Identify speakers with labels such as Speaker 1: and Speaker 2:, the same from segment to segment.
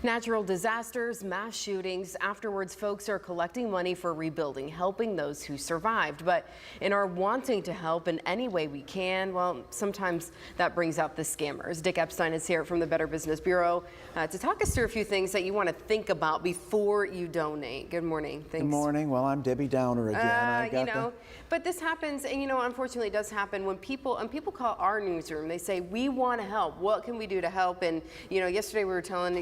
Speaker 1: Natural disasters, mass shootings. Afterwards, folks are collecting money for rebuilding, helping those who survived. But in our wanting to help in any way we can, well, sometimes that brings out the scammers. Dick Epstein is here from the Better Business Bureau to talk us through a few things that you want to think about before you donate. Good morning. Thanks.
Speaker 2: Good morning. Well, I'm Debbie Downer again.
Speaker 1: But this happens, and unfortunately it does happen when people call our newsroom. They say, we want to help. What can we do to help? And yesterday we were telling,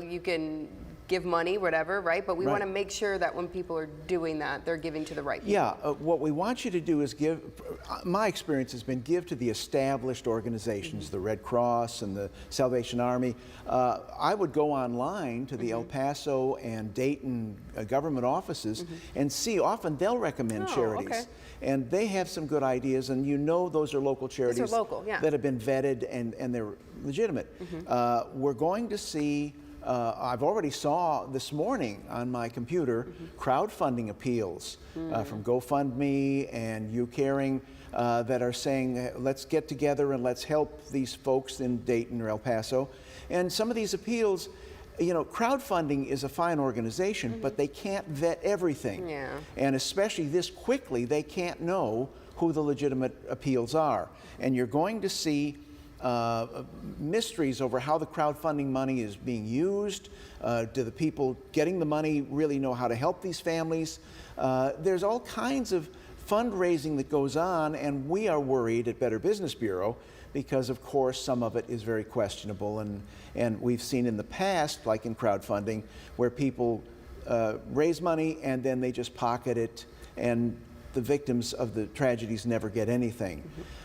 Speaker 1: you can give money, whatever, right? But we want to make sure that when people are doing that, they're giving to the right people.
Speaker 2: Yeah, what we want you to do is give, my experience has been give to the established organizations, the Red Cross and the Salvation Army. I would go online to the El Paso and Dayton government offices and see, often they'll recommend charities.
Speaker 1: Okay.
Speaker 2: And they have some good ideas, and those are local charities
Speaker 1: those are local,
Speaker 2: that have been vetted and they're legitimate. We're going to see I've already saw this morning on my computer crowdfunding appeals from GoFundMe and You Caring that are saying, let's get together and let's help these folks in Dayton or El Paso. And some of these appeals, crowdfunding is a fine organization, but they can't vet everything.
Speaker 1: Yeah.
Speaker 2: And especially this quickly, they can't know who the legitimate appeals are. And you're going to see mysteries over how the crowdfunding money is being used. Do the people getting the money really know how to help these families? There's all kinds of fundraising that goes on, and we are worried at Better Business Bureau because, of course, some of it is very questionable. And we've seen in the past, like in crowdfunding, where people raise money and then they just pocket it, and the victims of the tragedies never get anything.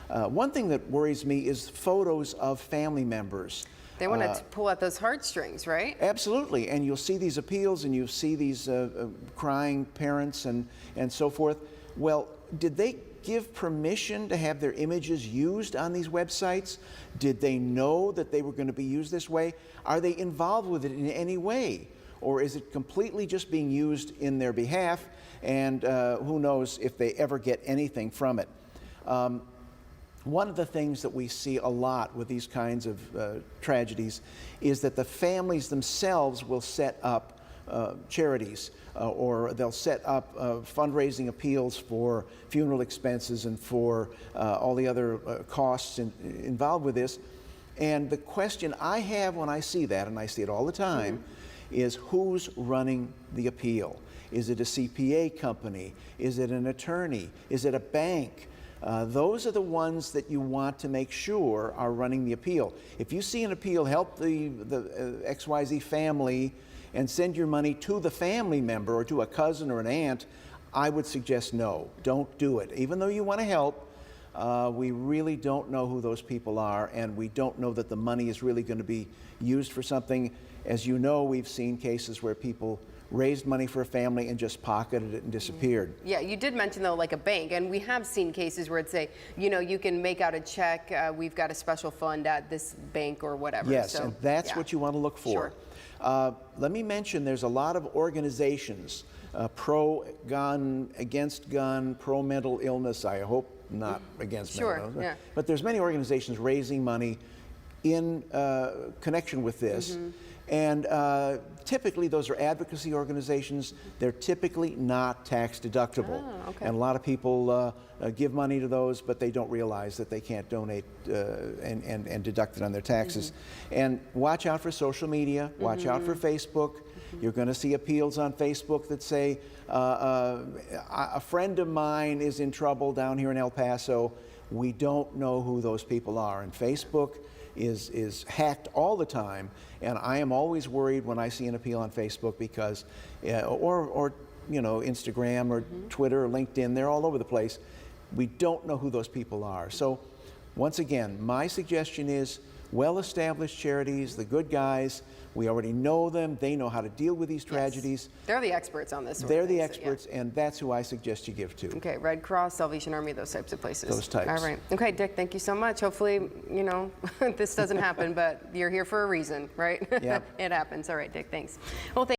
Speaker 2: One thing that worries me is photos of family members.
Speaker 1: They want to pull out those heartstrings, right?
Speaker 2: Absolutely, and you'll see these appeals and you see these crying parents and so forth. Well, did they give permission to have their images used on these websites? Did they know that they were going to be used this way? Are they involved with it in any way? Or is it completely just being used in their behalf, and who knows if they ever get anything from it? One of the things that we see a lot with these kinds of tragedies is that the families themselves will set up charities, or they'll set up fundraising appeals for funeral expenses and for all the other costs involved with this. And the question I have when I see that, and I see it all the time, is who's running the appeal? Is it a CPA company? Is it an attorney? Is it a bank? Those are the ones that you want to make sure are running the appeal. If you see an appeal, help the XYZ family, and send your money to the family member or to a cousin or an aunt, I would suggest no, don't do it. Even though you want to help, we really don't know who those people are, and we don't know that the money is really going to be used for something. As you know, we've seen cases where people raised money for a family and just pocketed it and disappeared.
Speaker 1: Yeah, you did mention though like a bank, and we have seen cases where it's say, you can make out a check, we've got a special fund at this bank or whatever.
Speaker 2: Yes,
Speaker 1: so,
Speaker 2: and that's what you want to look for.
Speaker 1: Sure.
Speaker 2: Let me mention there's a lot of organizations, pro-gun, against gun, pro-mental illness, I hope not against mental illness,
Speaker 1: yeah.
Speaker 2: But there's many organizations raising money in connection with this. And typically those are advocacy organizations. They're typically not tax deductible.
Speaker 1: Oh, okay.
Speaker 2: And a lot of people give money to those, but they don't realize that they can't donate and deduct it on their taxes. And watch out for social media, watch out for Facebook. You're going to see appeals on Facebook that say, a friend of mine is in trouble down here in El Paso. We don't know who those people are. And Facebook is hacked all the time, and I am always worried when I see an appeal on Facebook because, or Instagram or Twitter or LinkedIn, they're all over the place. We don't know who those people are. So once again, my suggestion is well-established charities, the good guys, we already know them, they know how to deal with these tragedies.
Speaker 1: Yes. They're the experts on this.
Speaker 2: They're the experts, and that's who I suggest you give to.
Speaker 1: Okay, Red Cross, Salvation Army, those types of places.
Speaker 2: Those types.
Speaker 1: All right. Okay, Dick, thank you so much. Hopefully, this doesn't happen, but you're here for a reason, right?
Speaker 2: Yeah.
Speaker 1: It happens. All right, Dick, thanks. Well,